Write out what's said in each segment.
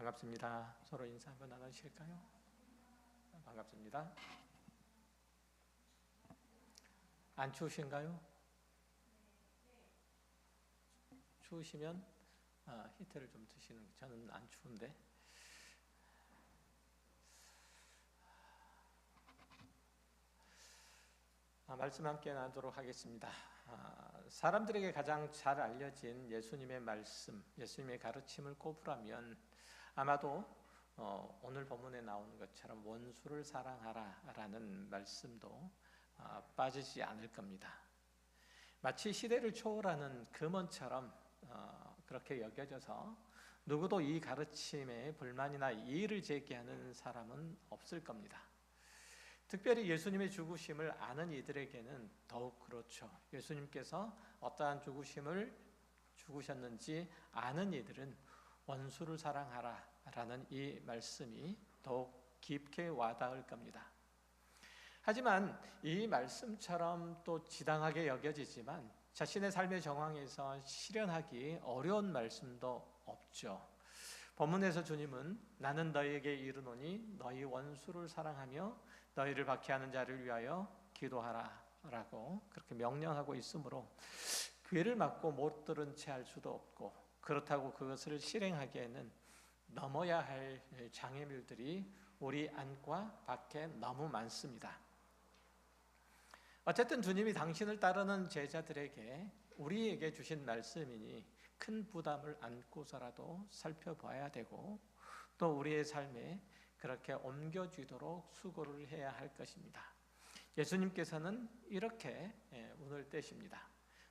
반갑습니다. 서로 인사 한번 나누실까요? 반갑습니다. 안 추우신가요? 추우시면 히터를 좀 드시는 게, 저는 안 추운데. 말씀 함께 나누도록 하겠습니다. 사람들에게 가장 잘 알려진 예수님의 말씀, 예수님의 가르침을 꼽으라면 아마도 오늘 본문에 나오는 것처럼 원수를 사랑하라 라는 말씀도 빠지지 않을 겁니다. 마치 시대를 초월하는 금원처럼 그렇게 여겨져서 누구도 이 가르침에 불만이나 이의를 제기하는 사람은 없을 겁니다. 특별히 예수님의 죽으심을 아는 이들에게는 더욱 그렇죠. 예수님께서 어떠한 죽으심을 죽으셨는지 아는 이들은 원수를 사랑하라 라는 이 말씀이 더욱 깊게 와닿을 겁니다. 하지만 이 말씀처럼 또 지당하게 여겨지지만 자신의 삶의 정황에서 실현하기 어려운 말씀도 없죠. 본문에서 주님은 나는 너희에게 이르노니 너희 원수를 사랑하며 너희를 박해하는 자를 위하여 기도하라 라고 그렇게 명령하고 있으므로 귀를 막고 못 들은 채 할 수도 없고, 그렇다고 그것을 실행하기에는 넘어야 할 장애물들이 우리 안과 밖에 너무 많습니다. 어쨌든 주님이 당신을 따르는 제자들에게 우리에게 주신 말씀이니 큰 부담을 안고서라도 살펴봐야 되고, 또 우리의 삶에 그렇게 옮겨지도록 수고를 해야 할 것입니다. 예수님께서는 이렇게 운을 떼십니다.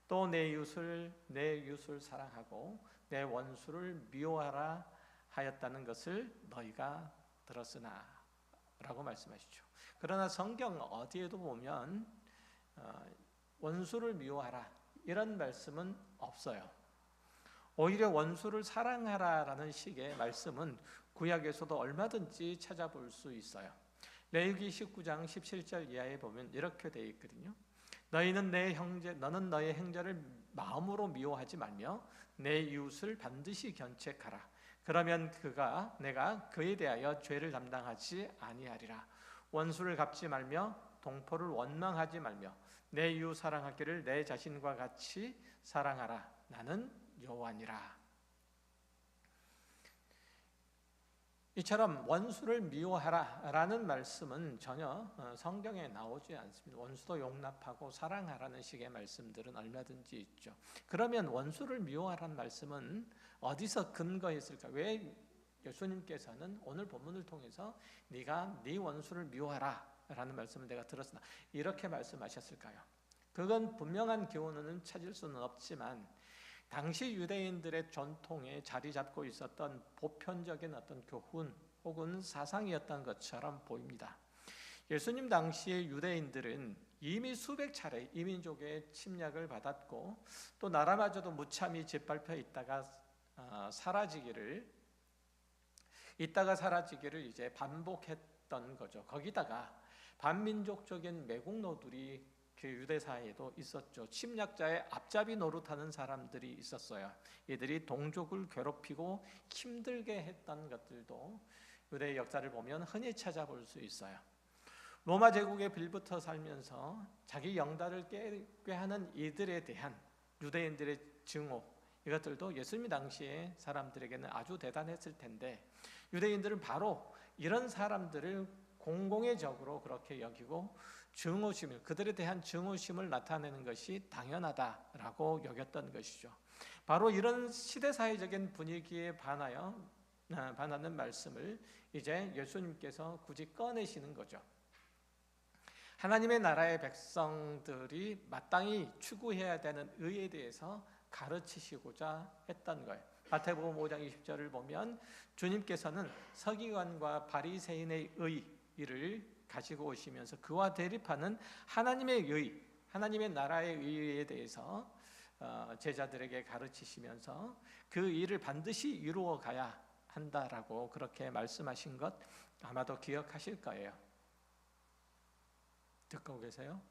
또 내 이웃을 사랑하고 내 원수를 미워하라 하였다는 것을 너희가 들었으나 라고 말씀하시죠. 그러나 성경 어디에도 보면 원수를 미워하라 이런 말씀은 없어요. 오히려 원수를 사랑하라 라는 식의 말씀은 구약에서도 얼마든지 찾아볼 수 있어요. 레위기 19장 17절 이하에 보면 이렇게 되어 있거든요. 너는 너의 형제를 마음으로 미워하지 말며 내 이웃을 반드시 견책하라. 그러면 내가 그에 대하여 죄를 담당하지 아니하리라. 원수를 갚지 말며 동포를 원망하지 말며 내 이웃 사랑하기를 내 자신과 같이 사랑하라. 나는 여호와니라. 이처럼 원수를 미워하라 라는 말씀은 전혀 성경에 나오지 않습니다. 원수도 용납하고 사랑하라는 식의 말씀들은 얼마든지 있죠. 그러면 원수를 미워하라는 말씀은 어디서 근거했을까? 왜 예수님께서는 오늘 본문을 통해서 네가 네 원수를 미워하라 라는 말씀을 내가 들었으나 이렇게 말씀하셨을까요? 그건 분명한 교훈은 찾을 수는 없지만 당시 유대인들의 전통에 자리 잡고 있었던 보편적인 어떤 교훈 혹은 사상이었던 것처럼 보입니다. 예수님 당시의 유대인들은 이미 수백 차례 이민족의 침략을 받았고 또 나라마저도 무참히 짓밟혀 있다가 사라지기를 이제 반복했던 거죠. 거기다가 반민족적인 매국노들이 그 유대 사회에도 있었죠. 침략자의 앞잡이 노릇하는 사람들이 있었어요. 이들이 동족을 괴롭히고 힘들게 했던 것들도 유대의 역사를 보면 흔히 찾아볼 수 있어요. 로마 제국에 빌붙어 살면서 자기 영달을 꾀하는 이들에 대한 유대인들의 증오, 이것들도 예수님 당시의 사람들에게는 아주 대단했을 텐데 유대인들은 바로 이런 사람들을 공공의 적으로 그렇게 여기고 그들에 대한 증오심을 나타내는 것이 당연하다라고 여겼던 것이죠. 바로 이런 시대사회적인 분위기에 반하는 말씀을 이제 예수님께서 굳이 꺼내시는 거죠. 하나님의 나라의 백성들이 마땅히 추구해야 되는 의에 대해서 가르치시고자 했던 거예요. 마태복음 5장 20절을 보면 주님께서는 서기관과 바리새인의 의를 가지고 오시면서 그와 대립하는 하나님의 의, 하나님의 나라의 의에 대해서 제자들에게 가르치시면서 그 일을 반드시 이루어 가야 한다라고 그렇게 말씀하신 것 아마도 기억하실 거예요. 듣고 계세요?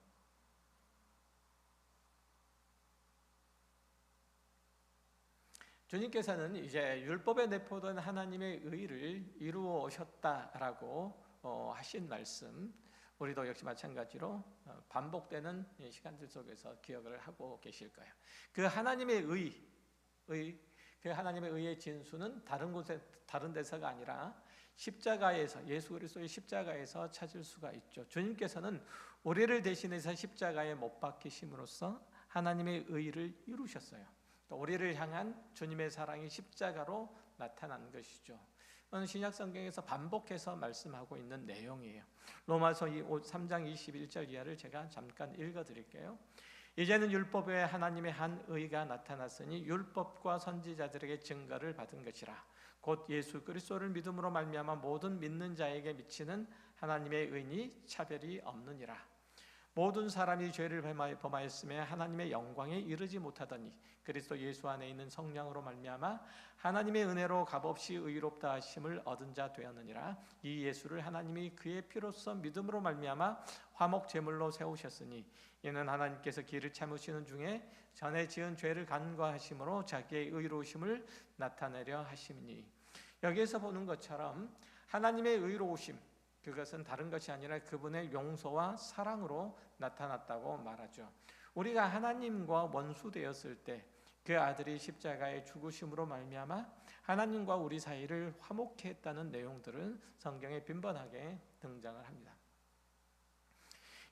주님께서는 이제 율법에 내포된 하나님의 의를 이루어 오셨다라고 하신 말씀, 우리도 역시 마찬가지로 반복되는 시간들 속에서 기억을 하고 계실 거예요. 그 하나님의 그 하나님의 의의 진수는 다른 데서가 아니라 십자가에서, 예수 그리스도의 십자가에서 찾을 수가 있죠. 주님께서는 우리를 대신해서 십자가에 못 박히심으로써 하나님의 의를 이루셨어요. 우리를 향한 주님의 사랑이 십자가로 나타난 것이죠. 신약 성경에서 반복해서 말씀하고 있는 내용이에요. 로마서 3장 21절 이하를 제가 잠깐 읽어드릴게요. 이제는 율법 외에 하나님의 한 의가 나타났으니 율법과 선지자들에게 증거를 받은 것이라. 곧 예수 그리스도를 믿음으로 말미암아 모든 믿는 자에게 미치는 하나님의 의니 차별이 없느니라. 모든 사람이 죄를 범하였으며 하나님의 영광에 이르지 못하더니 그리스도 예수 안에 있는 성령으로 말미암아 하나님의 은혜로 값없이 의롭다 하심을 얻은 자 되었느니라. 이 예수를 하나님이 그의 피로써 믿음으로 말미암아 화목 제물로 세우셨으니 이는 하나님께서 길을 참으시는 중에 전에 지은 죄를 간과하심으로 자기의 의로우심을 나타내려 하심이니. 여기에서 보는 것처럼 하나님의 의로우심, 그것은 다른 것이 아니라 그분의 용서와 사랑으로 나타났다고 말하죠. 우리가 하나님과 원수 되었을 때 그 아들이 십자가에 죽으심으로 말미암아 하나님과 우리 사이를 화목케 했다는 내용들은 성경에 빈번하게 등장을 합니다.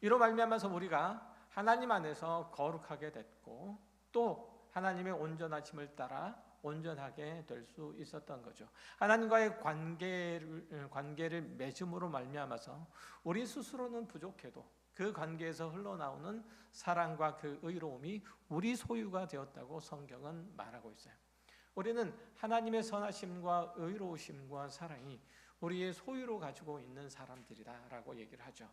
이로 말미암아서 우리가 하나님 안에서 거룩하게 됐고 또 하나님의 온전하심을 따라 온전하게 될 수 있었던 거죠. 하나님과의 관계를 맺음으로 말미암아서 우리 스스로는 부족해도 그 관계에서 흘러나오는 사랑과 그 의로움이 우리 소유가 되었다고 성경은 말하고 있어요. 우리는 하나님의 선하심과 의로우심과 사랑이 우리의 소유로 가지고 있는 사람들이다라고 얘기를 하죠.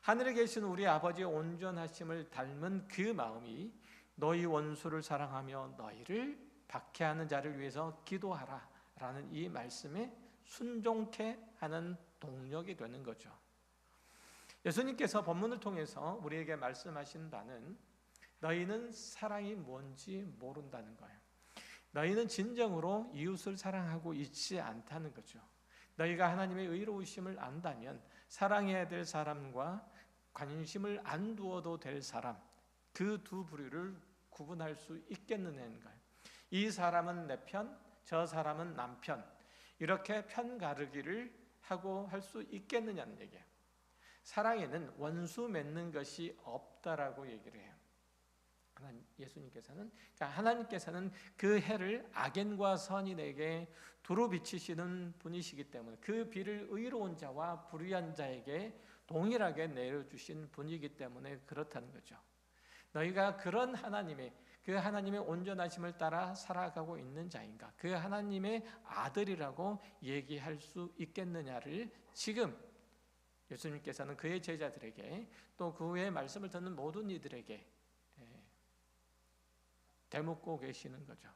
하늘에 계신 우리 아버지의 온전하심을 닮은 그 마음이 너희 원수를 사랑하며 너희를 박해하는 자를 위해서 기도하라 라는 이 말씀에 순종케 하는 동력이 되는 거죠. 예수님께서 본문을 통해서 우리에게 말씀하신 바는 너희는 사랑이 뭔지 모른다는 거예요. 너희는 진정으로 이웃을 사랑하고 있지 않다는 거죠. 너희가 하나님의 의로우심을 안다면 사랑해야 될 사람과 관심을 안 두어도 될 사람, 그 두 부류를 구분할 수 있겠느냐는 거예요. 이 사람은 내 편, 저 사람은 남편, 이렇게 편 가르기를 하고 할 수 있겠느냐는 얘기예요. 사랑에는 원수 맺는 것이 없다라고 얘기를 해요. 예수님께서는, 그러니까 하나님께서는 그 해를 악인과 선인에게 두루 비치시는 분이시기 때문에 그 비를 의로운 자와 불의한 자에게 동일하게 내려주신 분이기 때문에 그렇다는 거죠. 너희가 그런 그 하나님의 온전하심을 따라 살아가고 있는 자인가? 그 하나님의 아들이라고 얘기할 수 있겠느냐를 지금 예수님께서는 그의 제자들에게 또 그의 말씀을 듣는 모든 이들에게 되묻고 계시는 거죠.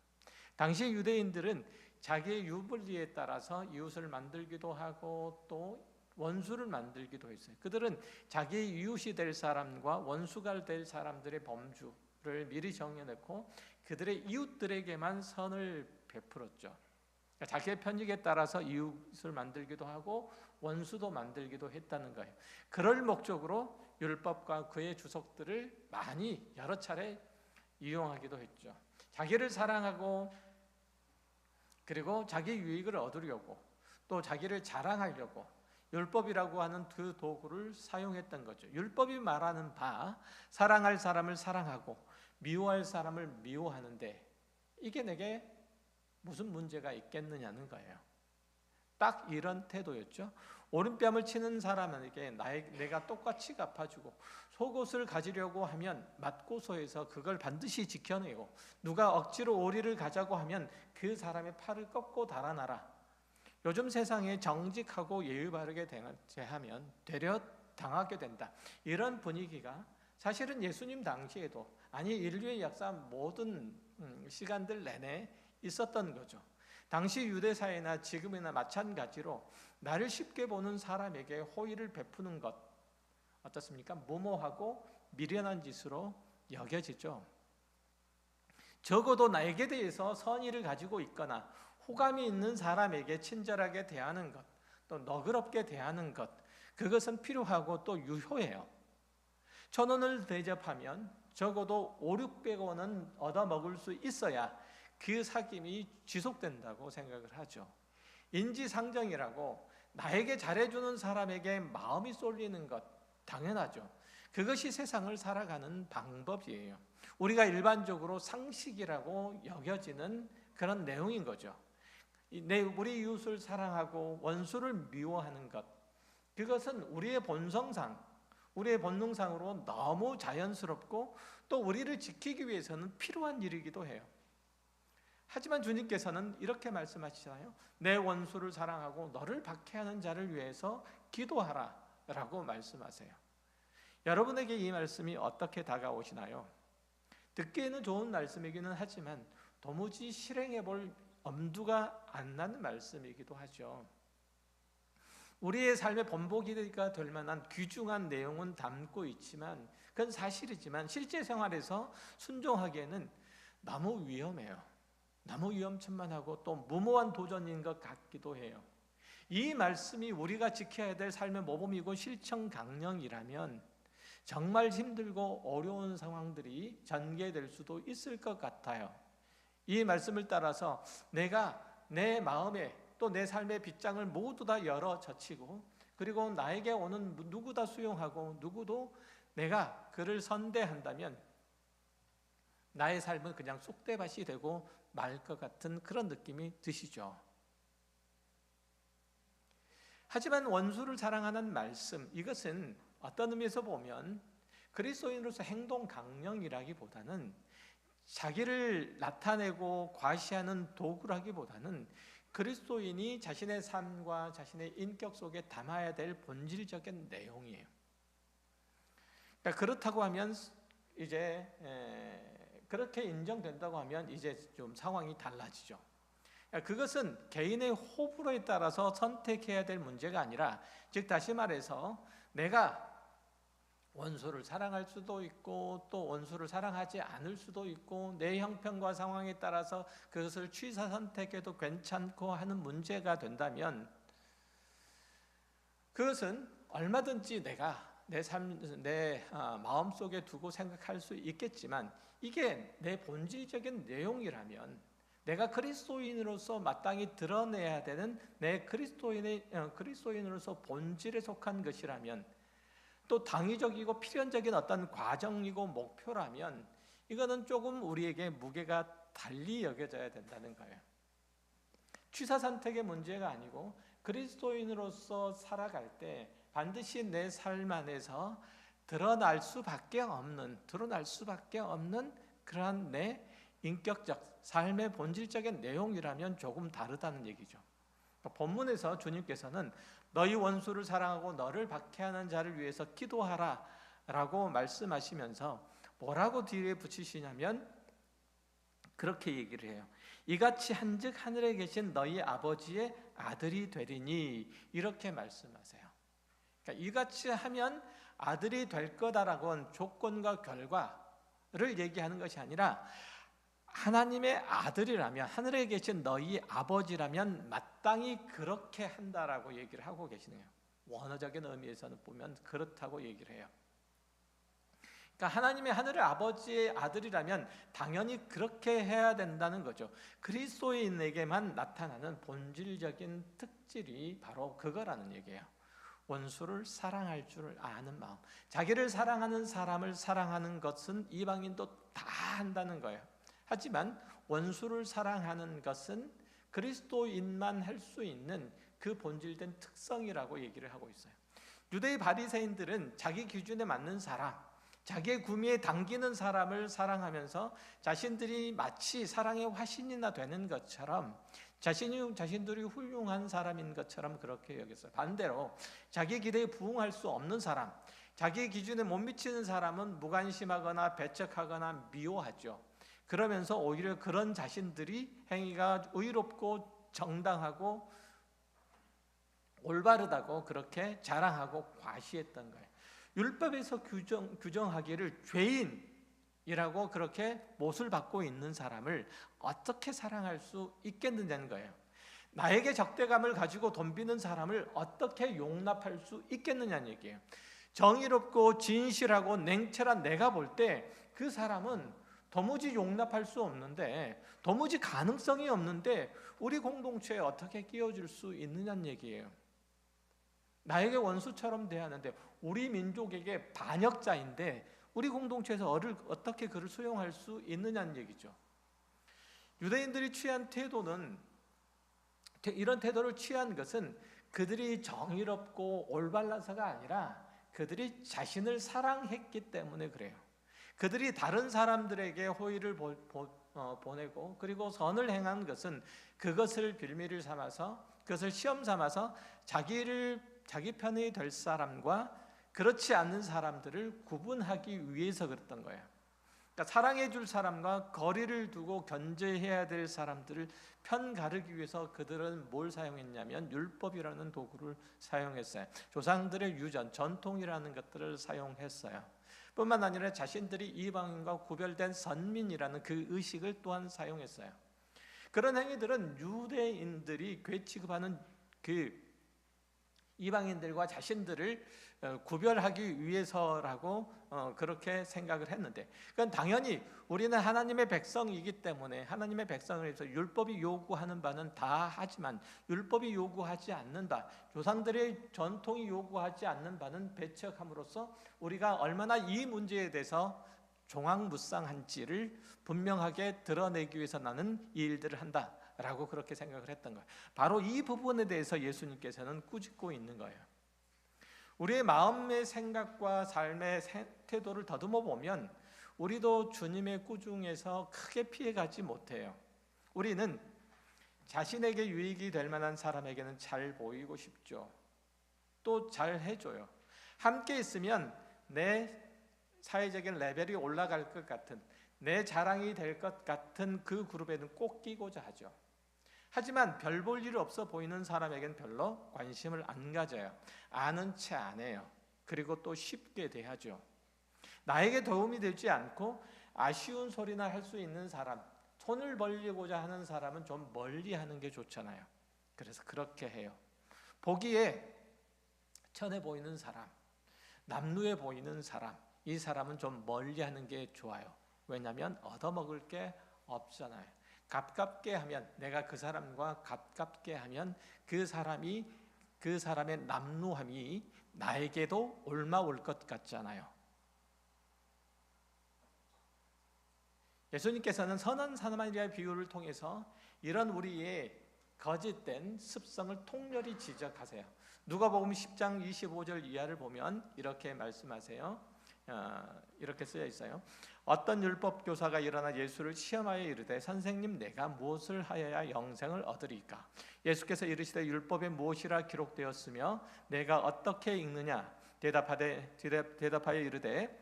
당시 유대인들은 자기의 유불리에 따라서 이웃을 만들기도 하고 또 원수를 만들기도 했어요. 그들은 자기의 이웃이 될 사람과 원수가 될 사람들의 범주를 미리 정해놓고 그들의 이웃들에게만 선을 베풀었죠. 그러니까 자기의 편익에 따라서 이웃을 만들기도 하고 원수도 만들기도 했다는 거예요. 그럴 목적으로 율법과 그의 주석들을 많이 여러 차례 이용하기도 했죠. 자기를 사랑하고 그리고 자기 유익을 얻으려고 또 자기를 자랑하려고 율법이라고 하는 그 도구를 사용했던 거죠. 율법이 말하는 바 사랑할 사람을 사랑하고 미워할 사람을 미워하는데 이게 내게 무슨 문제가 있겠느냐는 거예요. 딱 이런 태도였죠. 오른뺨을 치는 사람에게 내가 똑같이 갚아주고 속옷을 가지려고 하면 맞고서에서 그걸 반드시 지켜내고 누가 억지로 오리를 가자고 하면 그 사람의 팔을 꺾고 달아나라. 요즘 세상에 정직하고 예의 바르게 대하면 되려 당하게 된다. 이런 분위기가 사실은 예수님 당시에도 아니 인류의 역사 모든 시간들 내내 있었던 거죠. 당시 유대 사회나 지금이나 마찬가지로 나를 쉽게 보는 사람에게 호의를 베푸는 것 어떻습니까? 무모하고 미련한 짓으로 여겨지죠. 적어도 나에게 대해서 선의를 가지고 있거나 호감이 있는 사람에게 친절하게 대하는 것, 또 너그럽게 대하는 것, 그것은 필요하고 또 유효해요. 1,000원을 대접하면 적어도 500~600원은 얻어먹을 수 있어야 그 사귐이 지속된다고 생각을 하죠. 인지상정이라고 나에게 잘해주는 사람에게 마음이 쏠리는 것, 당연하죠. 그것이 세상을 살아가는 방법이에요. 우리가 일반적으로 상식이라고 여겨지는 그런 내용인 거죠. 우리 이웃을 사랑하고 원수를 미워하는 것, 그것은 우리의 본능상으로 너무 자연스럽고 또 우리를 지키기 위해서는 필요한 일이기도 해요. 하지만 주님께서는 이렇게 말씀하시잖아요. 내 원수를 사랑하고 너를 박해하는 자를 위해서 기도하라 라고 말씀하세요. 여러분에게 이 말씀이 어떻게 다가오시나요? 듣기에는 좋은 말씀이기는 하지만 도무지 실행해 볼 엄두가 안 나는 말씀이기도 하죠. 우리의 삶의 본보기가 될 만한 귀중한 내용은 담고 있지만, 그건 사실이지만 실제 생활에서 순종하기에는 너무 위험해요. 너무 위험천만하고 또 무모한 도전인 것 같기도 해요. 이 말씀이 우리가 지켜야 될 삶의 모범이고 실천 강령이라면 정말 힘들고 어려운 상황들이 전개될 수도 있을 것 같아요. 이 말씀을 따라서 내가 내 마음에 또 내 삶의 빗장을 모두 다 열어 젖히고, 그리고 나에게 오는 누구 다 수용하고 누구도 내가 그를 선대한다면 나의 삶은 그냥 쑥대밭이 되고 말 것 같은 그런 느낌이 드시죠. 하지만 원수를 사랑하는 말씀, 이것은 어떤 의미에서 보면 그리스도인으로서 행동 강령이라기보다는 자기를 나타내고 과시하는 도구라기보다는 그리스도인이 자신의 삶과 자신의 인격 속에 담아야 될 본질적인 내용이에요. 그러니까 그렇다고 하면 이제 그렇게 인정된다고 하면 이제 좀 상황이 달라지죠. 그것은 개인의 호불호에 따라서 선택해야 될 문제가 아니라, 즉 다시 말해서 내가 원수를 사랑할 수도 있고 또 원수를 사랑하지 않을 수도 있고 내 형편과 상황에 따라서 그것을 취사 선택해도 괜찮고 하는 문제가 된다면, 그것은 얼마든지 내가 내 마음속에 두고 생각할 수 있겠지만, 이게 내 본질적인 내용이라면, 내가 그리스도인으로서 마땅히 드러내야 되는 내 그리스도인으로서 본질에 속한 것이라면, 또 당위적이고 필연적인 어떤 과정이고 목표라면 이거는 조금 우리에게 무게가 달리 여겨져야 된다는 거예요. 취사 선택의 문제가 아니고 그리스도인으로서 살아갈 때 반드시 내 삶 안에서 드러날 수밖에 없는 그러한 내 인격적 삶의 본질적인 내용이라면 조금 다르다는 얘기죠. 본문에서 주님께서는 너희 원수를 사랑하고 너를 박해하는 자를 위해서 기도하라 라고 말씀하시면서 뭐라고 뒤에 붙이시냐면 그렇게 얘기를 해요. 이같이 한즉 하늘에 계신 너희 아버지의 아들이 되리니, 이렇게 말씀하세요. 그러니까 이같이 하면 아들이 될 거다라고는 조건과 결과를 얘기하는 것이 아니라, 하나님의 아들이라면, 하늘에 계신 너희 아버지라면 마땅히 그렇게 한다라고 얘기를 하고 계시네요. 원어적인 의미에서는 보면 그렇다고 얘기를 해요. 그러니까 하나님의 하늘의 아버지의 아들이라면 당연히 그렇게 해야 된다는 거죠. 그리스도인에게만 나타나는 본질적인 특질이 바로 그거라는 얘기예요. 원수를 사랑할 줄 아는 마음. 자기를 사랑하는 사람을 사랑하는 것은 이방인도 다 한다는 거예요. 하지만 원수를 사랑하는 것은 그리스도인만 할 수 있는 그 본질된 특성이라고 얘기를 하고 있어요. 유대의 바리새인들은 자기 기준에 맞는 사람, 자기의 구미에 당기는 사람을 사랑하면서 자신들이 마치 사랑의 화신이나 되는 것처럼 자신들이 훌륭한 사람인 것처럼 그렇게 여겼어요. 반대로 자기 기대에 부응할 수 없는 사람, 자기 기준에 못 미치는 사람은 무관심하거나 배척하거나 미워하죠. 그러면서 오히려 그런 자신들이 행위가 의롭고 정당하고 올바르다고 그렇게 자랑하고 과시했던 거예요. 율법에서 규정하기를 죄인, 이라고 그렇게 못을 받고 있는 사람을 어떻게 사랑할 수 있겠느냐는 거예요. 나에게 적대감을 가지고 덤비는 사람을 어떻게 용납할 수 있겠느냐는 얘기예요. 정의롭고 진실하고 냉철한 내가 볼 때 그 사람은 도무지 용납할 수 없는데, 도무지 가능성이 없는데 우리 공동체에 어떻게 끼워줄 수 있느냐는 얘기예요. 나에게 원수처럼 대하는데, 우리 민족에게 반역자인데 우리 공동체에서 어떻게 그를 수용할 수 있느냐는 얘기죠. 유대인들이 취한 태도는, 이런 태도를 취한 것은 그들이 정의롭고 올바라서가 아니라 그들이 자신을 사랑했기 때문에 그래요. 그들이 다른 사람들에게 호의를 보내고 그리고 선을 행한 것은 그것을 빌미를 삼아서, 그것을 시험 삼아서 자기 편이 될 사람과 그렇지 않는 사람들을 구분하기 위해서 그랬던 거예요. 그러니까 사랑해 줄 사람과 거리를 두고 견제해야 될 사람들을 편 가르기 위해서 그들은 뭘 사용했냐면 율법이라는 도구를 사용했어요. 조상들의 유전, 전통이라는 것들을 사용했어요. 뿐만 아니라 자신들이 이방인과 구별된 선민이라는 그 의식을 또한 사용했어요. 그런 행위들은 유대인들이 괴 취급하는 그 이방인들과 자신들을 구별하기 위해서라고 그렇게 생각을 했는데, 그건 당연히 우리는 하나님의 백성이기 때문에 하나님의 백성을 위해서 율법이 요구하는 바는 다 하지만 율법이 요구하지 않는 바, 조상들의 전통이 요구하지 않는 바는 배척함으로써 우리가 얼마나 이 문제에 대해서 종황무쌍한지를 분명하게 드러내기 위해서 나는 이 일들을 한다 라고 그렇게 생각을 했던 거예요. 바로 이 부분에 대해서 예수님께서는 꾸짖고 있는 거예요. 우리의 마음의 생각과 삶의 태도를 더듬어 보면 우리도 주님의 꾸중에서 크게 피해가지 못해요. 우리는 자신에게 유익이 될 만한 사람에게는 잘 보이고 싶죠. 또 잘 해줘요. 함께 있으면 내 사회적인 레벨이 올라갈 것 같은, 내 자랑이 될 것 같은 그 그룹에는 꼭 끼고자 하죠. 하지만 별 볼 일 없어 보이는 사람에겐 별로 관심을 안 가져요. 아는 채 안 해요. 그리고 또 쉽게 대하죠. 나에게 도움이 되지 않고 아쉬운 소리나 할 수 있는 사람, 손을 벌리고자 하는 사람은 좀 멀리 하는 게 좋잖아요. 그래서 그렇게 해요. 보기에 천해 보이는 사람, 남루해 보이는 사람, 이 사람은 좀 멀리 하는 게 좋아요. 왜냐하면 얻어먹을 게 없잖아요. 가깝게 하면, 내가 그 사람과 가깝게 하면 그 사람의 남루함이 나에게도 옮아올 것 같잖아요. 예수님께서는 선한 사마리아 비유를 통해서 이런 우리의 거짓된 습성을 통렬히 지적하세요. 누가복음 10장 25절 이하를 보면 이렇게 말씀하세요. 이렇게 쓰여 있어요. 어떤 율법 교사가 일어나 예수를 시험하여 이르되 선생님, 내가 무엇을 하여야 영생을 얻으리까? 예수께서 이르시되 율법에 무엇이라 기록되었으며 내가 어떻게 읽느냐? 대답하여 이르되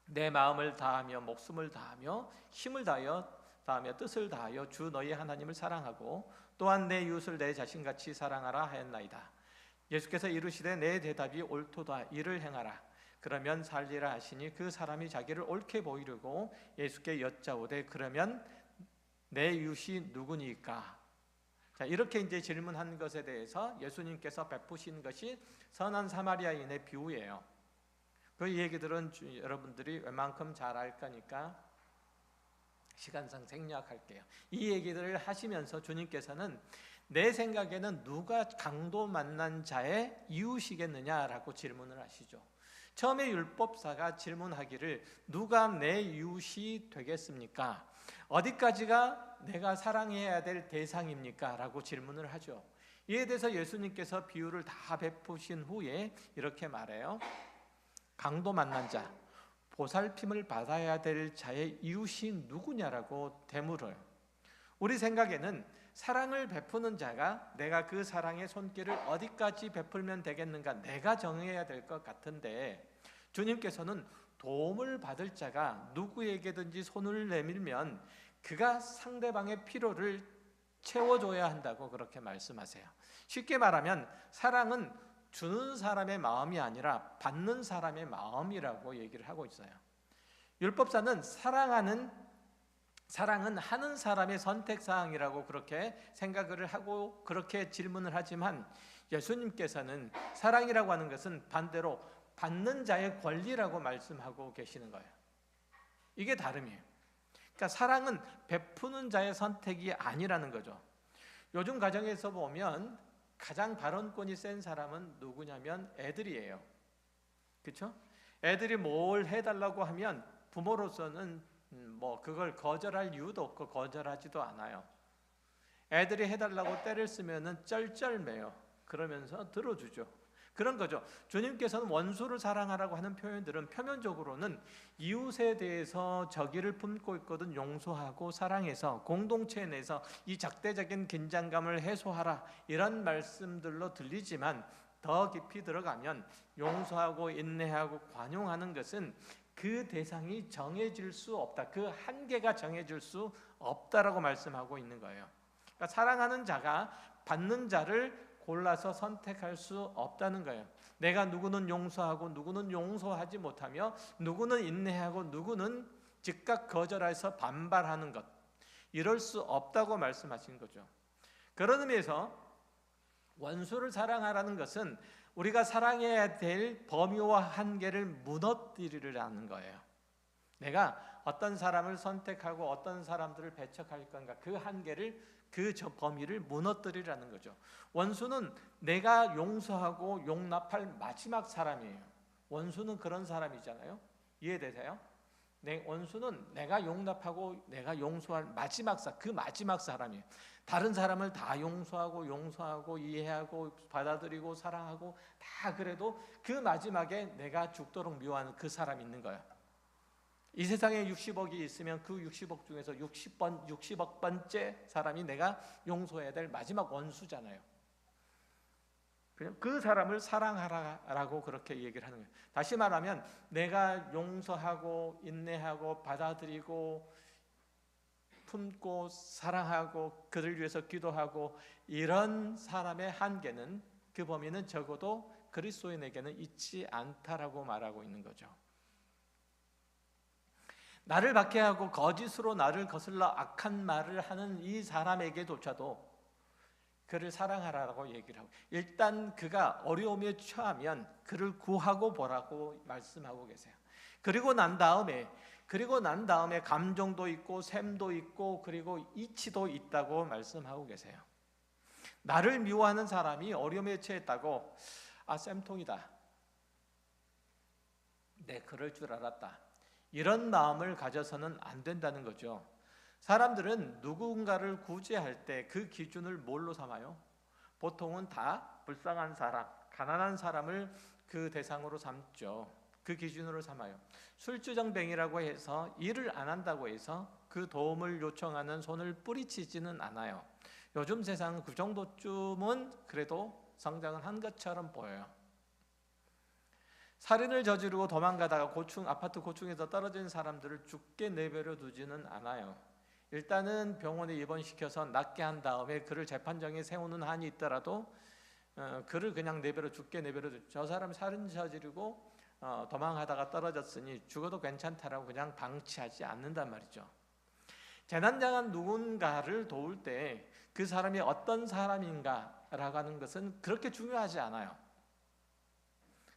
내 마음을 다하며 목숨을 다하며 힘을 다하여 뜻을 다하여 주 너희 하나님을 사랑하고 또한 내 이웃을 내 자신같이 사랑하라 하였나이다. 예수께서 이르시되 내 대답이 옳도다. 이를 행하라. 그러면 살리라 하시니 그 사람이 자기를 옳게 보이려고 예수께 여짜오되 그러면 내 이웃이 누구니까? 자, 이렇게 이제 질문한 것에 대해서 예수님께서 베푸신 것이 선한 사마리아인의 비유예요. 그 얘기들은 여러분들이 웬만큼 잘 알 거니까 시간상 생략할게요. 이 얘기들을 하시면서 주님께서는 내 생각에는 누가 강도 만난 자의 이웃이겠느냐라고 질문을 하시죠. 처음에 율법사가 질문하기를 누가 내 이웃이 되겠습니까? 어디까지가 내가 사랑해야 될 대상입니까? 라고 질문을 하죠. 이에 대해서 예수님께서 비유를 다 베푸신 후에 이렇게 말해요. 강도 만난 자, 보살핌을 받아야 될 자의 이웃이 누구냐라고 되물어요. 우리 생각에는 사랑을 베푸는 자가 내가 그 사랑의 손길을 어디까지 베풀면 되겠는가 내가 정해야 될 것 같은데, 주님께서는 도움을 받을 자가 누구에게든지 손을 내밀면 그가 상대방의 필요를 채워줘야 한다고 그렇게 말씀하세요. 쉽게 말하면 사랑은 주는 사람의 마음이 아니라 받는 사람의 마음이라고 얘기를 하고 있어요. 율법사는 사랑은 하는 사람의 선택 사항이라고 그렇게 생각을 하고 그렇게 질문을 하지만, 예수님께서는 사랑이라고 하는 것은 반대로 받는 자의 권리라고 말씀하고 계시는 거예요. 이게 다름이에요. 그러니까 사랑은 베푸는 자의 선택이 아니라는 거죠. 요즘 가정에서 보면 가장 발언권이 센 사람은 누구냐면 애들이에요. 그렇죠? 애들이 뭘 해달라고 하면 부모로서는 그걸 거절할 이유도 없고 거절하지도 않아요. 애들이 해달라고 때를 쓰면은 쩔쩔매요. 그러면서 들어주죠. 그런 거죠. 주님께서는 원수를 사랑하라고 하는 표현들은 표면적으로는 이웃에 대해서 적의를 품고 있거든 용서하고 사랑해서 공동체 내에서 이 적대적인 긴장감을 해소하라, 이런 말씀들로 들리지만, 더 깊이 들어가면 용서하고 인내하고 관용하는 것은 그 대상이 정해질 수 없다, 그 한계가 정해질 수 없다라고 말씀하고 있는 거예요. 그러니까 사랑하는 자가 받는 자를 골라서 선택할 수 없다는 거예요. 내가 누구는 용서하고 누구는 용서하지 못하며 누구는 인내하고 누구는 즉각 거절해서 반발하는 것, 이럴 수 없다고 말씀하신 거죠. 그런 의미에서 원수를 사랑하라는 것은 우리가 사랑해야 될 범위와 한계를 무너뜨리라는 거예요. 내가 어떤 사람을 선택하고 어떤 사람들을 배척할 건가, 그 한계를, 그 범위를 무너뜨리라는 거죠. 원수는 내가 용서하고 용납할 마지막 사람이에요. 원수는 그런 사람이잖아요. 이해되세요? 원수는 내가 용납하고 내가 용서할 그 마지막 사람이에요. 다른 사람을 다 용서하고 이해하고 받아들이고 사랑하고 다 그래도 그 마지막에 내가 죽도록 미워하는 그 사람이 있는 거예요. 이 세상에 60억이 있으면 그 60억 중에서 60억 번째 사람이 내가 용서해야 될 마지막 원수잖아요. 그 사람을 사랑하라고 그렇게 얘기를 하는 거예요. 다시 말하면 내가 용서하고 인내하고 받아들이고 품고 사랑하고 그를 위해서 기도하고 이런 사람의 한계는, 그 범위는 적어도 그리스도인에게는 있지 않다라고 말하고 있는 거죠. 나를 박해하고 거짓으로 나를 거슬러 악한 말을 하는 이 사람에게조차도 그를 사랑하라고 얘기를 하고, 일단 그가 어려움에 처하면 그를 구하고 보라고 말씀하고 계세요. 그리고 난 다음에 감정도 있고 샘도 있고 그리고 이치도 있다고 말씀하고 계세요. 나를 미워하는 사람이 어려움에 처했다고, 쌤통이다, 내 그럴 줄 알았다, 이런 마음을 가져서는 안 된다는 거죠. 사람들은 누군가를 구제할 때 그 기준을 뭘로 삼아요? 보통은 다 불쌍한 사람, 가난한 사람을 그 대상으로 삼죠. 그 기준으로 삼아요. 술주정뱅이라고 해서 일을 안 한다고 해서 그 도움을 요청하는 손을 뿌리치지는 않아요. 요즘 세상은 그 정도쯤은 그래도 성장을 한 것처럼 보여요. 살인을 저지르고 도망가다가 아파트 고층에서 떨어진 사람들을 죽게 내버려 두지는 않아요. 일단은 병원에 입원시켜서 낫게 한 다음에 그를 재판정에 세우는 한이 있더라도 그를 그냥 죽게 내버려 두죠. 저 사람 살인 저지르고 도망하다가 떨어졌으니 죽어도 괜찮다라고 그냥 방치하지 않는단 말이죠. 재난당한 누군가를 도울 때 그 사람이 어떤 사람인가라고 하는 것은 그렇게 중요하지 않아요.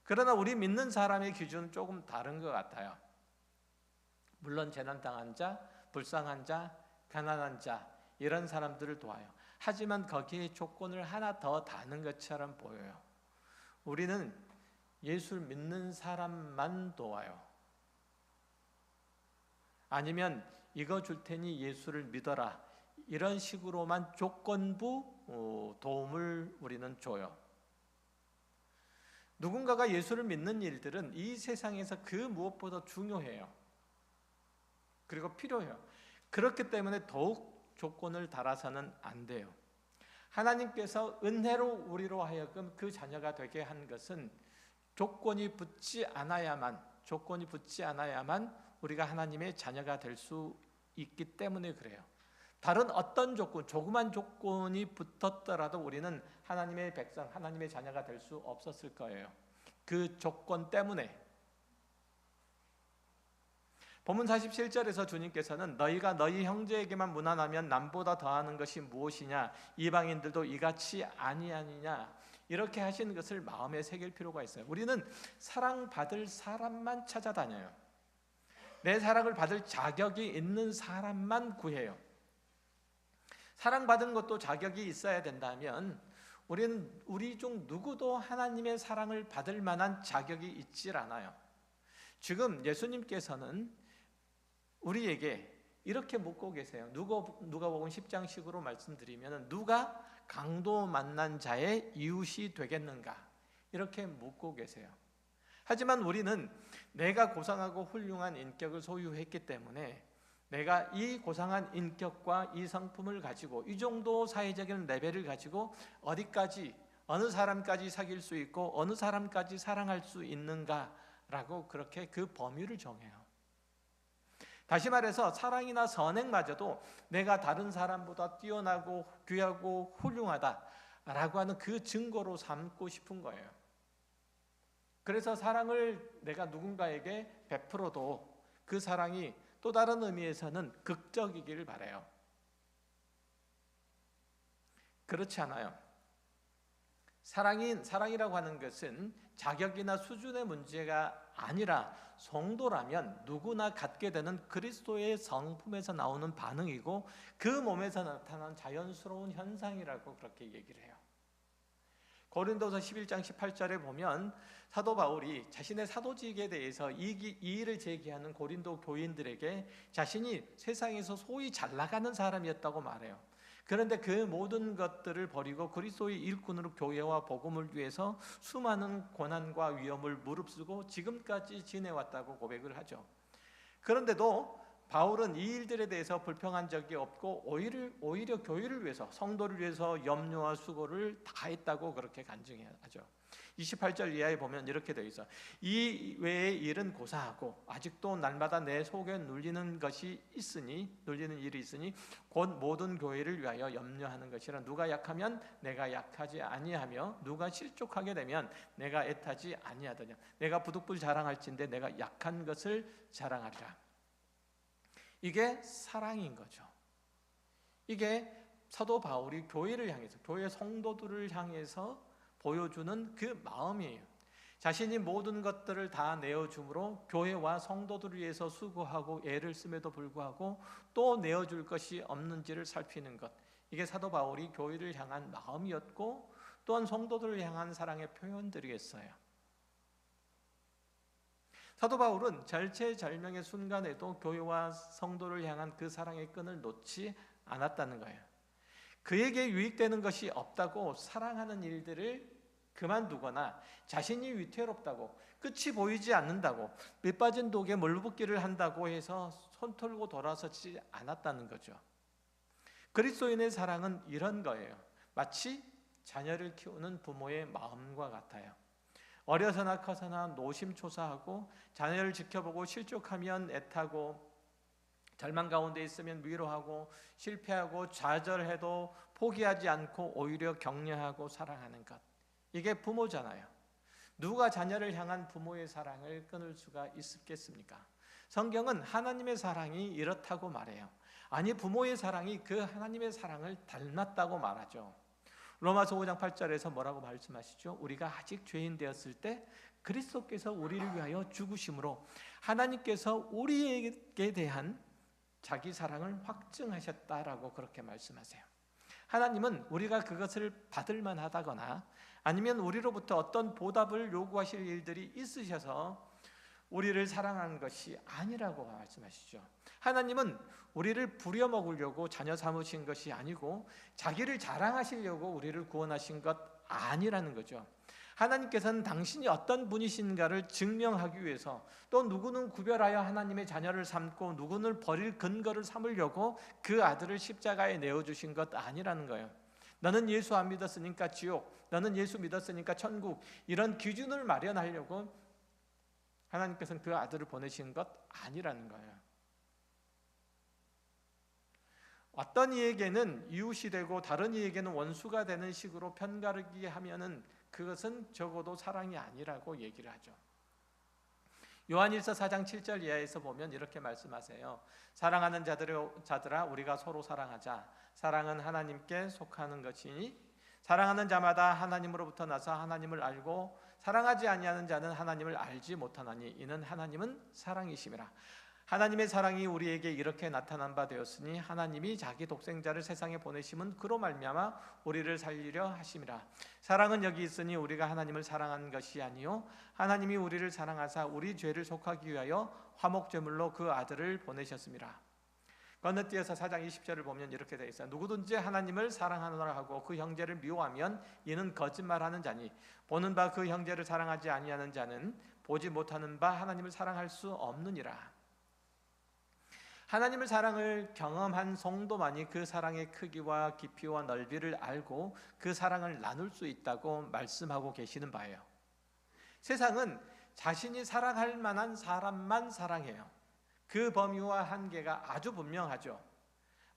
그러나 우리 믿는 사람의 기준은 조금 다른 것 같아요. 물론 재난당한 자, 불쌍한 자, 가난한 자, 이런 사람들을 도와요. 하지만 거기에 조건을 하나 더 다는 것처럼 보여요. 우리는 예수를 믿는 사람만 도와요. 아니면 이거 줄 테니 예수를 믿어라, 이런 식으로만 조건부 도움을 우리는 줘요. 누군가가 예수를 믿는 일들은 이 세상에서 그 무엇보다 중요해요. 그리고 필요해요. 그렇기 때문에 더욱 조건을 달아서는 안 돼요. 하나님께서 은혜로 우리로 하여금 그 자녀가 되게 한 것은 조건이 붙지 않아야만 우리가 하나님의 자녀가 될 수 있기 때문에 그래요. 다른 어떤 조건, 조그만 조건이 붙었더라도 우리는 하나님의 백성, 하나님의 자녀가 될 수 없었을 거예요. 그 조건 때문에. 본문 47절에서 주님께서는 너희가 너희 형제에게만 무난하면 남보다 더하는 것이 무엇이냐, 이방인들도 이같이 아니하느냐, 이렇게 하시는 것을 마음에 새길 필요가 있어요. 우리는 사랑받을 사람만 찾아다녀요. 내 사랑을 받을 자격이 있는 사람만 구해요. 사랑받은 것도 자격이 있어야 된다면 우리 중 누구도 하나님의 사랑을 받을 만한 자격이 있질 않아요. 지금 예수님께서는 우리에게 이렇게 묻고 계세요. 누가복음 10장식으로 말씀드리면 누가 강도 만난 자의 이웃이 되겠는가, 이렇게 묻고 계세요. 하지만 우리는 내가 고상하고 훌륭한 인격을 소유했기 때문에 내가 이 고상한 인격과 이 성품을 가지고 이 정도 사회적인 레벨을 가지고 어디까지, 어느 사람까지 사귈 수 있고 어느 사람까지 사랑할 수 있는가라고 그렇게 그 범위를 정해요. 다시 말해서 사랑이나 선행마저도 내가 다른 사람보다 뛰어나고 귀하고 훌륭하다라고 하는 그 증거로 삼고 싶은 거예요. 그래서 사랑을 내가 누군가에게 베풀어도 그 사랑이 또 다른 의미에서는 극적이기를 바라요. 그렇지 않아요. 사랑이라고 하는 것은 자격이나 수준의 문제가 아니라 성도라면 누구나 갖게 되는 그리스도의 성품에서 나오는 반응이고 그 몸에서 나타난 자연스러운 현상이라고 그렇게 얘기를 해요. 고린도서 11장 18절에 보면 사도 바울이 자신의 사도직에 대해서 이의를 제기하는 고린도 교인들에게 자신이 세상에서 소위 잘 나가는 사람이었다고 말해요. 그런데 그 모든 것들을 버리고 그리스도의 일꾼으로 교회와 복음을 위해서 수많은 고난과 위험을 무릅쓰고 지금까지 지내왔다고 고백을 하죠. 그런데도 바울은 이 일들에 대해서 불평한 적이 없고 오히려 교회를 위해서, 성도를 위해서 염려와 수고를 다했다고 그렇게 간증하죠. 28절 이하에 보면 이렇게 되어 있어. 이 외의 일은 고사하고 아직도 날마다 내 속에 눌리는 일이 있으니 곧 모든 교회를 위하여 염려하는 것이라. 누가 약하면 내가 약하지 아니하며 누가 실족하게 되면 내가 애타지 아니하더냐. 내가 부득불 자랑할진대 내가 약한 것을 자랑하리라. 이게 사랑인 거죠. 이게 사도 바울이 교회를 향해서, 교회 성도들을 향해서 보여주는 그 마음이에요. 자신이 모든 것들을 다 내어줌으로 교회와 성도들을 위해서 수고하고 애를 씀에도 불구하고 또 내어줄 것이 없는지를 살피는 것. 이게 사도 바울이 교회를 향한 마음이었고 또한 성도들을 향한 사랑의 표현들이겠어요. 사도 바울은 절체절명의 순간에도 교회와 성도를 향한 그 사랑의 끈을 놓지 않았다는 거예요. 그에게 유익되는 것이 없다고 사랑하는 일들을 그만두거나 자신이 위태롭다고, 끝이 보이지 않는다고, 밑빠진 독에 물붓기를 한다고 해서 손 털고 돌아서지 않았다는 거죠. 그리스도인의 사랑은 이런 거예요. 마치 자녀를 키우는 부모의 마음과 같아요. 어려서나 커서나 노심초사하고 자녀를 지켜보고 실족하면 애타고 절망 가운데 있으면 위로하고 실패하고 좌절해도 포기하지 않고 오히려 격려하고 사랑하는 것. 이게 부모잖아요. 누가 자녀를 향한 부모의 사랑을 끊을 수가 있겠습니까? 성경은 하나님의 사랑이 이렇다고 말해요. 아니, 부모의 사랑이 그 하나님의 사랑을 닮았다고 말하죠. 로마서 5장 8절에서 뭐라고 말씀하시죠? 우리가 아직 죄인 되었을 때 그리스도께서 우리를 위하여 죽으심으로 하나님께서 우리에게 대한 자기 사랑을 확증하셨다라고 그렇게 말씀하세요. 하나님은 우리가 그것을 받을 만하다거나 아니면 우리로부터 어떤 보답을 요구하실 일들이 있으셔서 우리를 사랑하는 것이 아니라고 말씀하시죠. 하나님은 우리를 부려먹으려고 자녀 삼으신 것이 아니고 자기를 자랑하시려고 우리를 구원하신 것 아니라는 거죠. 하나님께서는 당신이 어떤 분이신가를 증명하기 위해서, 또 누구는 구별하여 하나님의 자녀를 삼고 누구는 버릴 근거를 삼으려고 그 아들을 십자가에 내어주신 것 아니라는 거예요. 너는 예수 안 믿었으니까 지옥, 너는 예수 믿었으니까 천국, 이런 기준을 마련하려고 하나님께서는 그 아들을 보내신 것 아니라는 거예요. 어떤 이에게는 이웃이 되고 다른 이에게는 원수가 되는 식으로 편가르기 하면은 그것은 적어도 사랑이 아니라고 얘기를 하죠. 요한일서 4장 7절 이하에서 보면 이렇게 말씀하세요. 사랑하는 자들아 우리가 서로 사랑하자. 사랑은 하나님께 속하는 것이니 사랑하는 자마다 하나님으로부터 나서 하나님을 알고 사랑하지 아니하는 자는 하나님을 알지 못하나니 이는 하나님은 사랑이심이라. 하나님의 사랑이 우리에게 이렇게 나타난 바 되었으니 하나님이 자기 독생자를 세상에 보내심은 그로 말미암아 우리를 살리려 하심이라. 사랑은 여기 있으니 우리가 하나님을 사랑한 것이 아니요 하나님이 우리를 사랑하사 우리 죄를 속하기 위하여 화목제물로 그 아들을 보내셨습니다. 건너뛰어서 4장 20절을 보면 이렇게 되어 있어요. 누구든지 하나님을 사랑하노라 하고 그 형제를 미워하면 이는 거짓말하는 자니 보는 바 그 형제를 사랑하지 아니하는 자는 보지 못하는 바 하나님을 사랑할 수 없느니라. 하나님의 사랑을 경험한 성도만이 그 사랑의 크기와 깊이와 넓이를 알고 그 사랑을 나눌 수 있다고 말씀하고 계시는 바예요. 세상은 자신이 사랑할 만한 사람만 사랑해요. 그 범위와 한계가 아주 분명하죠.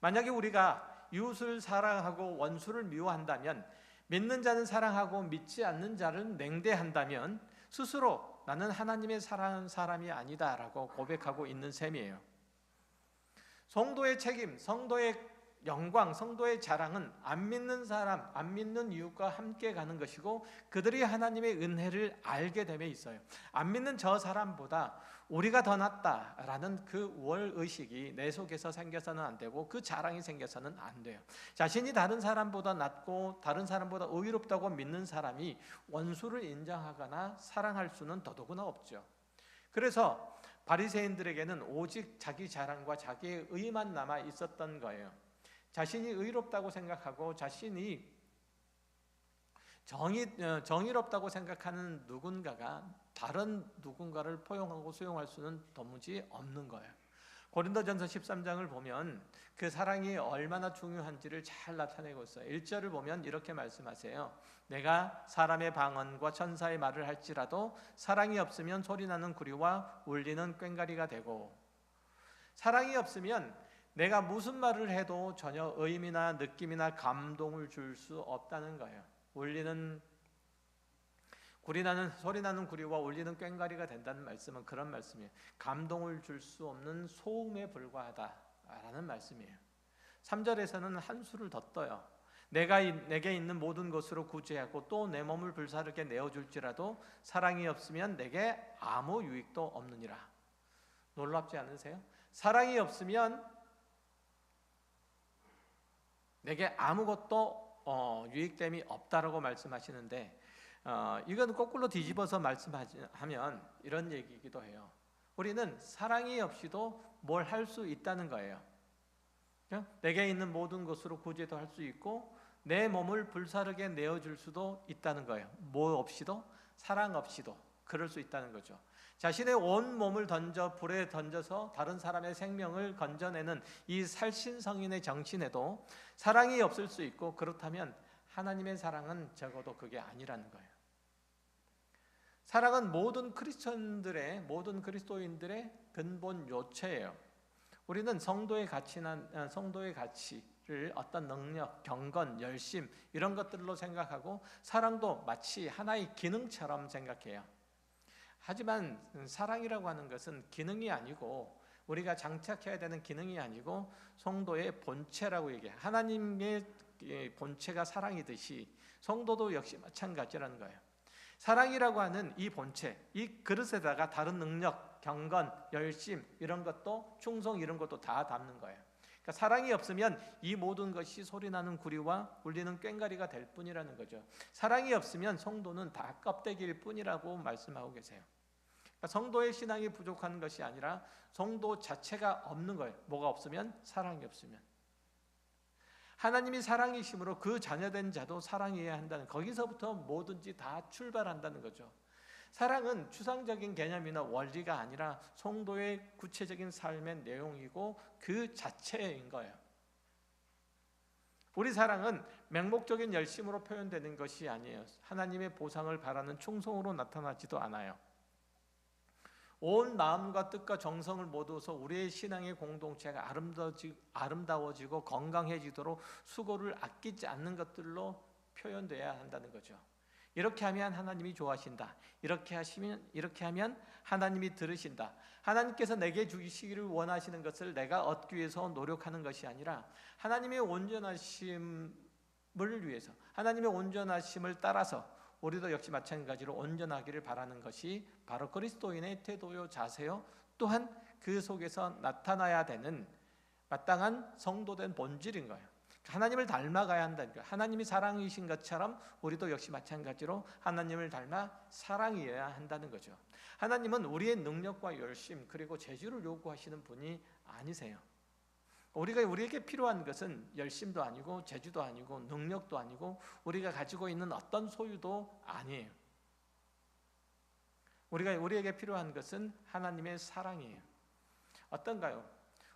만약에 우리가 이웃을 사랑하고 원수를 미워한다면, 믿는 자는 사랑하고 믿지 않는 자를 냉대한다면 스스로 나는 하나님의 사랑하는 사람이 아니다라고 고백하고 있는 셈이에요. 성도의 책임, 성도의 영광, 성도의 자랑은 안 믿는 사람, 안 믿는 이웃과 함께 가는 것이고 그들이 하나님의 은혜를 알게 됨에 있어요. 안 믿는 저 사람보다 우리가 더 낫다라는 그 우월의식이 내 속에서 생겨서는 안 되고 그 자랑이 생겨서는 안 돼요. 자신이 다른 사람보다 낫고 다른 사람보다 의롭다고 믿는 사람이 원수를 인정하거나 사랑할 수는 더더구나 없죠. 그래서 바리새인들에게는 오직 자기 자랑과 자기의 의만 남아 있었던 거예요. 자신이 의롭다고 생각하고 자신이 정의롭다고 생각하는 누군가가 다른 누군가를 포용하고 수용할 수는 도무지 없는 거예요. 고린도전서 13장을 보면 그 사랑이 얼마나 중요한지를 잘 나타내고 있어요. 1절을 보면 이렇게 말씀하세요. 내가 사람의 방언과 천사의 말을 할지라도 사랑이 없으면 소리나는 구리와 울리는 꽹과리가 되고, 사랑이 없으면 내가 무슨 말을 해도 전혀 의미나 느낌이나 감동을 줄 수 없다는 거예요. 소리나는 구리와 울리는 꽹과리가 된다는 말씀은 그런 말씀이에요. 감동을 줄 수 없는 소음에 불과하다라는 말씀이에요. 3절에서는 한 수를 더 떠요. 내게 있는 모든 것으로 구제하고 또 내 몸을 불사르게 내어줄지라도 사랑이 없으면 내게 아무 유익도 없느니라. 놀랍지 않으세요? 사랑이 없으면 내게 아무것도 유익됨이 없다라고 말씀하시는데, 이건 거꾸로 뒤집어서 말씀하면 이런 얘기이기도 해요. 우리는 사랑이 없이도 뭘 할 수 있다는 거예요. 내게 있는 모든 것으로 구제도 할 수 있고 내 몸을 불사르게 내어줄 수도 있다는 거예요. 뭐 없이도? 사랑 없이도 그럴 수 있다는 거죠. 자신의 온 몸을 불에 던져서 다른 사람의 생명을 건져내는 이 살신성인의 정신에도 사랑이 없을 수 있고, 그렇다면 하나님의 사랑은 적어도 그게 아니라는 거예요. 사랑은 모든 그리스도인들의 근본 요체예요. 우리는 성도의 가치를 어떤 능력, 경건, 열심 이런 것들로 생각하고 사랑도 마치 하나의 기능처럼 생각해요. 하지만 사랑이라고 하는 것은 기능이 아니고, 우리가 장착해야 되는 기능이 아니고 성도의 본체라고 얘기해요. 하나님의 본체가 사랑이듯이 성도도 역시 마찬가지라는 거예요. 사랑이라고 하는 이 본체, 이 그릇에다가 다른 능력, 경건, 열심 이런 것도, 충성 이런 것도 다 담는 거예요. 그러니까 사랑이 없으면 이 모든 것이 소리나는 구리와 울리는 꽹과리가 될 뿐이라는 거죠. 사랑이 없으면 성도는 다 껍데기일 뿐이라고 말씀하고 계세요. 그러니까 성도의 신앙이 부족한 것이 아니라 성도 자체가 없는 거예요. 뭐가 없으면? 사랑이 없으면. 하나님이 사랑이심으로 그 자녀된 자도 사랑해야 한다는, 거기서부터 뭐든지 다 출발한다는 거죠. 사랑은 추상적인 개념이나 원리가 아니라 성도의 구체적인 삶의 내용이고 그 자체인 거예요. 우리 사랑은 맹목적인 열심으로 표현되는 것이 아니에요. 하나님의 보상을 바라는 충성으로 나타나지도 않아요. 온 마음과 뜻과 정성을 모두서 우리의 신앙의 공동체가 아름다워지고 건강해지도록 수고를 아끼지 않는 것들로 표현돼야 한다는 거죠. 이렇게 하면 하나님이 좋아하신다. 이렇게 하면 하나님이 들으신다. 하나님께서 내게 주시기를 원하시는 것을 내가 얻기 위해서 노력하는 것이 아니라 하나님의 온전하심을 위해서, 하나님의 온전하심을 따라서 우리도 역시 마찬가지로 온전하기를 바라는 것이 바로 그리스도인의 태도요, 자세요, 또한 그 속에서 나타나야 되는 마땅한 성도된 본질인 거예요. 하나님을 닮아가야 한다는 거예요. 하나님이 사랑이신 것처럼 우리도 역시 마찬가지로 하나님을 닮아 사랑이어야 한다는 거죠. 하나님은 우리의 능력과 열심 그리고 재주를 요구하시는 분이 아니세요. 우리에게 필요한 것은 열심도 아니고 재주도 아니고 능력도 아니고 우리가 가지고 있는 어떤 소유도 아니에요. 우리에게 필요한 것은 하나님의 사랑이에요. 어떤가요?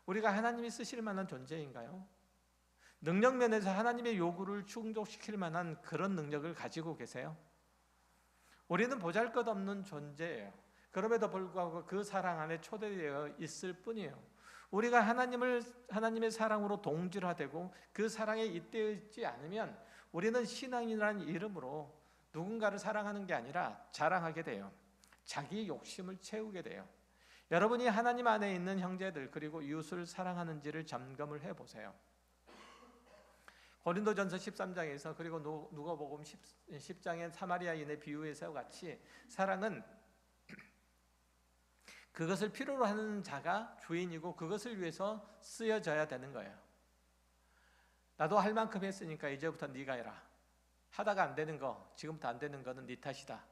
우리가 하나님이 쓰실 만한 존재인가요? 능력 면에서 하나님의 요구를 충족시킬 만한 그런 능력을 가지고 계세요? 우리는 보잘것없는 존재예요. 그럼에도 불구하고 그 사랑 안에 초대되어 있을 뿐이에요. 우리가 하나님의 사랑으로 동질화되고 그 사랑에 잇대지 않으면 우리는 신앙이라는 이름으로 누군가를 사랑하는 게 아니라 자랑하게 돼요. 자기 욕심을 채우게 돼요. 여러분이 하나님 안에 있는 형제들 그리고 이웃을 사랑하는지를 점검을 해보세요. 고린도전서 13장에서 그리고 누가복음 10장의 사마리아인의 비유에서 같이 사랑은 그것을 필요로 하는 자가 주인이고 그것을 위해서 쓰여져야 되는 거예요. 나도 할 만큼 했으니까 이제부터 네가 해라. 하다가 안 되는 거, 지금부터 안 되는 거는 네 탓이다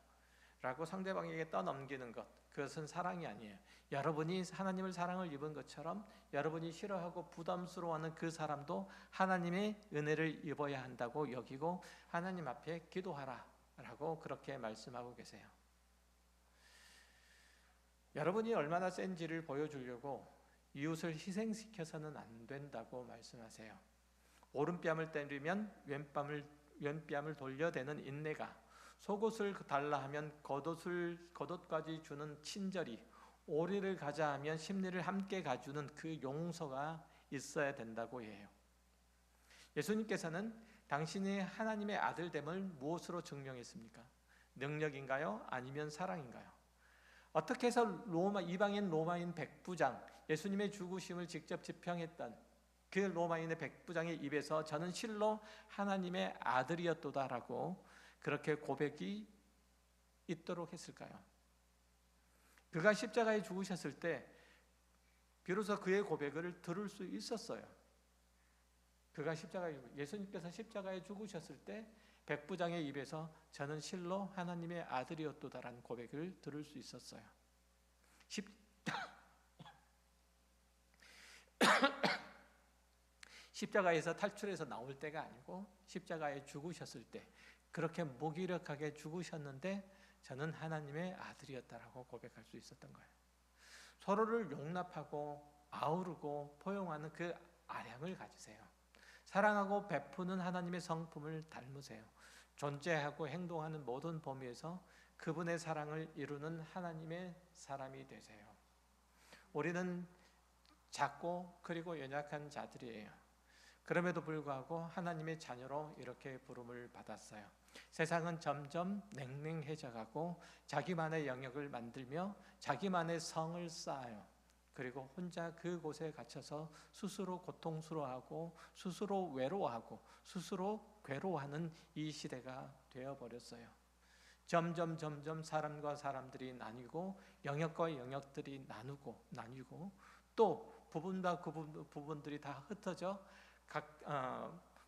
라고 상대방에게 떠넘기는 것, 그것은 사랑이 아니에요. 여러분이 하나님을 사랑을 입은 것처럼 여러분이 싫어하고 부담스러워하는 그 사람도 하나님의 은혜를 입어야 한다고 여기고 하나님 앞에 기도하라 라고 그렇게 말씀하고 계세요. 여러분이 얼마나 센지를 보여주려고 이웃을 희생시켜서는 안 된다고 말씀하세요. 오른뺨을 때리면 왼뺨을 돌려대는 인내가, 속옷을 달라 하면 겉옷까지 주는 친절이, 오리를 가자 하면 심리를 함께 가주는 그 용서가 있어야 된다고 해요. 예수님께서는 당신이 하나님의 아들됨을 무엇으로 증명했습니까? 능력인가요? 아니면 사랑인가요? 어떻게 해서 이방인 로마인 백부장, 예수님의 죽으심을 직접 지평했던 그 로마인의 백부장의 입에서 저는 실로 하나님의 아들이었도다라고 그렇게 고백이 있도록 했을까요? 그가 십자가에 죽으셨을 때 비로소 그의 고백을 들을 수 있었어요. 예수님께서 십자가에 죽으셨을 때 백부장의 입에서 저는 실로 하나님의 아들이었도다라는 고백을 들을 수 있었어요. 십자가에서 탈출해서 나올 때가 아니고 십자가에 죽으셨을 때 그렇게 무기력하게 죽으셨는데 저는 하나님의 아들이었다라고 고백할 수 있었던 거예요. 서로를 용납하고 아우르고 포용하는 그 아량을 가지세요. 사랑하고 베푸는 하나님의 성품을 닮으세요. 존재하고 행동하는 모든 범위에서 그분의 사랑을 이루는 하나님의 사람이 되세요. 우리는 작고 그리고 연약한 자들이에요. 그럼에도 불구하고 하나님의 자녀로 이렇게 부름을 받았어요. 세상은 점점 냉랭해져가고 자기만의 영역을 만들며 자기만의 성을 쌓아요. 그리고 혼자 그곳에 갇혀서 스스로 고통스러워하고 스스로 외로워하고 스스로 괴로워하는 이 시대가 되어버렸어요. 점점 사람과 사람들이 나뉘고 영역과 영역들이 나뉘고 또 부분과 부분들이 다 흩어져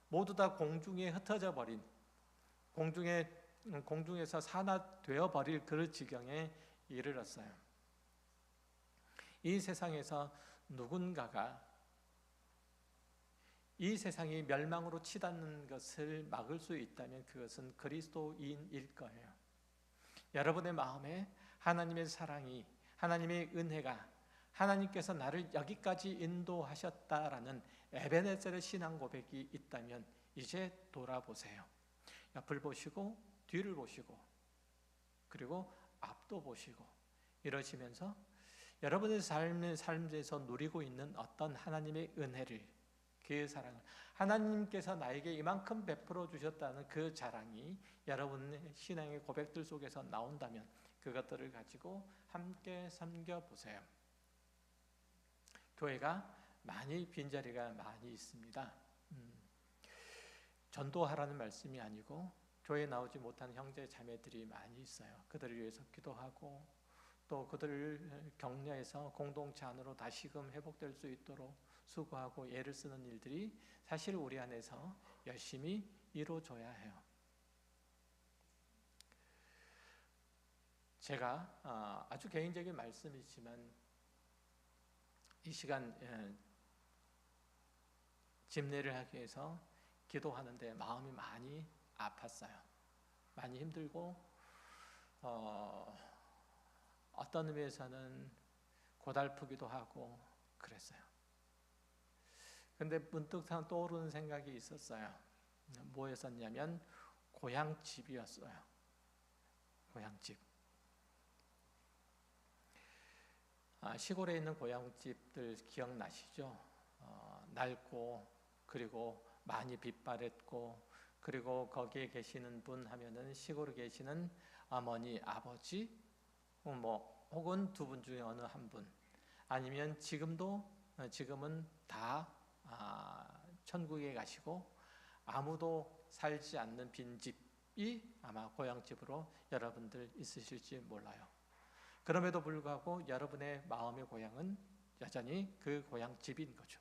모두 다 공중에 흩어져 버린 공중에서 산화되어 버릴 그 지경에 이르렀어요. 이 세상에서 누군가가 이 세상이 멸망으로 치닫는 것을 막을 수 있다면 그것은 그리스도인일 거예요. 여러분의 마음에 하나님의 사랑이, 하나님의 은혜가, 하나님께서 나를 여기까지 인도하셨다라는 에베네셀의 신앙 고백이 있다면 이제 돌아보세요. 옆을 보시고 뒤를 보시고 그리고 앞도 보시고 이러시면서 여러분의 삶에서 누리고 있는 어떤 하나님의 은혜를 그 사랑을, 하나님께서 나에게 이만큼 베풀어 주셨다는 그 자랑이 여러분의 신앙의 고백들 속에서 나온다면 그것들을 가지고 함께 섬겨 보세요. 교회가 많이 빈자리가 많이 있습니다. 전도하라는 말씀이 아니고 교회에 나오지 못한 형제 자매들이 많이 있어요. 그들을 위해서 기도하고 또 그들을 격려해서 공동체 안으로 다시금 회복될 수 있도록 수고하고 애를 쓰는 일들이 사실 우리 안에서 열심히 이루어져야 해요. 제가 아주 개인적인 말씀이지만 이 시간 집례를 하기 위해서 기도하는데 마음이 많이 아팠어요. 많이 힘들고 어떤 의미에서는 고달프기도 하고 그랬어요. 근데 문득 떠오르는 생각이 있었어요. 뭐였었냐면 고향집이었어요. 고향집. 시골에 있는 고향집들 기억나시죠? 낡고 그리고 많이 빛바랬고 그리고 거기에 계시는 분 하면은 시골에 계시는 어머니, 아버지 혹은 두 분 중에 어느 한 분 아니면 지금은 다 천국에 가시고 아무도 살지 않는 빈집이 아마 고향집으로 여러분들 있으실지 몰라요. 그럼에도 불구하고 여러분의 마음의 고향은 여전히 그 고향집인 거죠.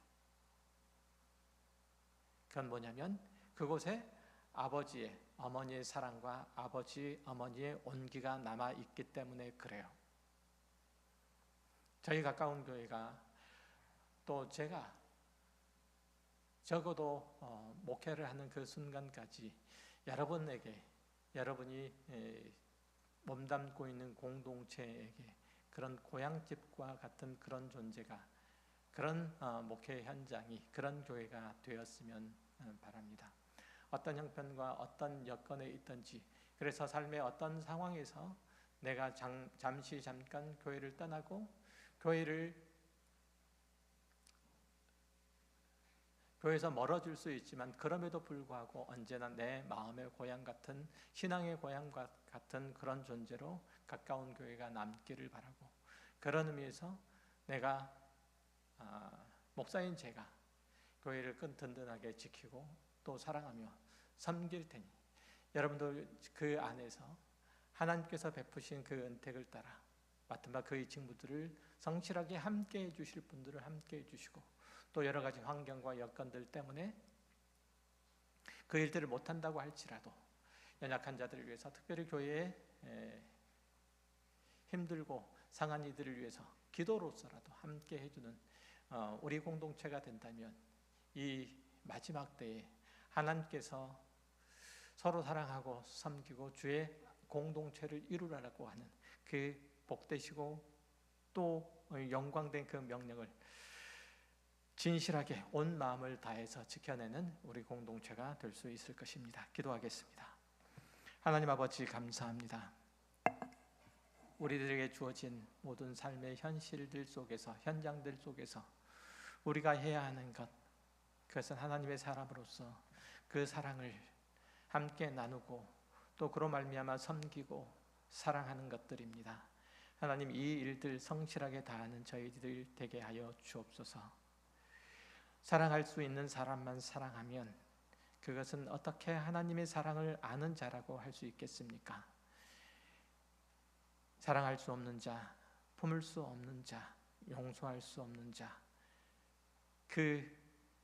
그건 뭐냐면 그곳에 아버지의, 어머니의 사랑과 아버지, 어머니의 온기가 남아있기 때문에 그래요. 저희 가까운 교회가 또 제가 적어도 목회를 하는 그 순간까지 여러분이 몸담고 있는 공동체에게 그런 고향집과 같은 그런 존재가 그런 목회 현장이 그런 교회가 되었으면 바랍니다. 어떤 형편과 어떤 여건에 있든지 그래서 삶의 어떤 상황에서 내가 잠깐 교회를 떠나고 교회에서 멀어질 수 있지만 그럼에도 불구하고 언제나 내 마음의 고향 같은 신앙의 고향과 같은 그런 존재로 가까운 교회가 남기를 바라고 그런 의미에서 내가 목사인 제가 교회를 든든하게 지키고 또 사랑하며 섬길 테니 여러분들 그 안에서 하나님께서 베푸신 그 은택을 따라 맡은 바 그의 직무들을 성실하게 함께 해주실 분들을 함께 해주시고 또 여러 가지 환경과 여건들 때문에 그 일들을 못한다고 할지라도 연약한 자들을 위해서 특별히 교회에 힘들고 상한 이들을 위해서 기도로서라도 함께 해주는 우리 공동체가 된다면 이 마지막 때에 하나님께서 서로 사랑하고 섬기고 주의 공동체를 이루라고 하는 그 복되시고 또 영광된 그 명령을 진실하게 온 마음을 다해서 지켜내는 우리 공동체가 될 수 있을 것입니다. 기도하겠습니다. 하나님 아버지 감사합니다. 우리들에게 주어진 모든 삶의 현실들 속에서 현장들 속에서 우리가 해야 하는 것 그것은 하나님의 사람으로서 그 사랑을 함께 나누고 또 그로 말미암아 섬기고 사랑하는 것들입니다. 하나님 이 일들 성실하게 다하는 저희들 되게 하여 주옵소서. 사랑할 수 있는 사람만 사랑하면 그것은 어떻게 하나님의 사랑을 아는 자라고 할 수 있겠습니까? 사랑할 수 없는 자, 품을 수 없는 자, 용서할 수 없는 자, 그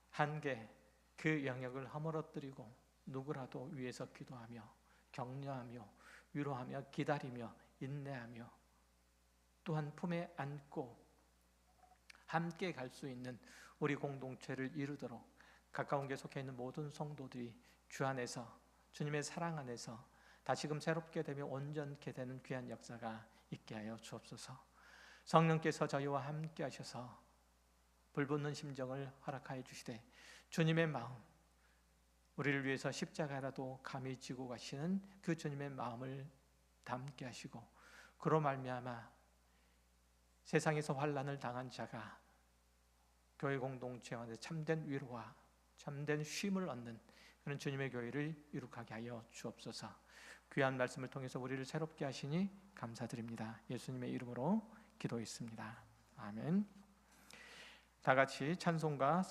한계, 그 영역을 허물어뜨리고 누구라도 위해서 기도하며 격려하며 위로하며 기다리며 인내하며 또한 품에 안고 함께 갈 수 있는 우리 공동체를 이루도록 가까운 게 속해 있는 모든 성도들이 주 안에서 주님의 사랑 안에서 다시금 새롭게 되며 온전케 되는 귀한 역사가 있게 하여 주옵소서. 성령께서 저희와 함께 하셔서 불붙는 심정을 허락하여 주시되 주님의 마음 우리를 위해서 십자가라도 감히 지고 가시는 그 주님의 마음을 담게 하시고 그로 말미암아 세상에서 환난을 당한 자가 교회 공동체 안에 참된 위로와 참된 쉼을 얻는 그런 주님의 교회를 이룩하게 하여 주옵소서. 귀한 말씀을 통해서 우리를 새롭게 하시니 감사드립니다. 예수님의 이름으로 기도했습니다. 아멘. 다 같이 찬송가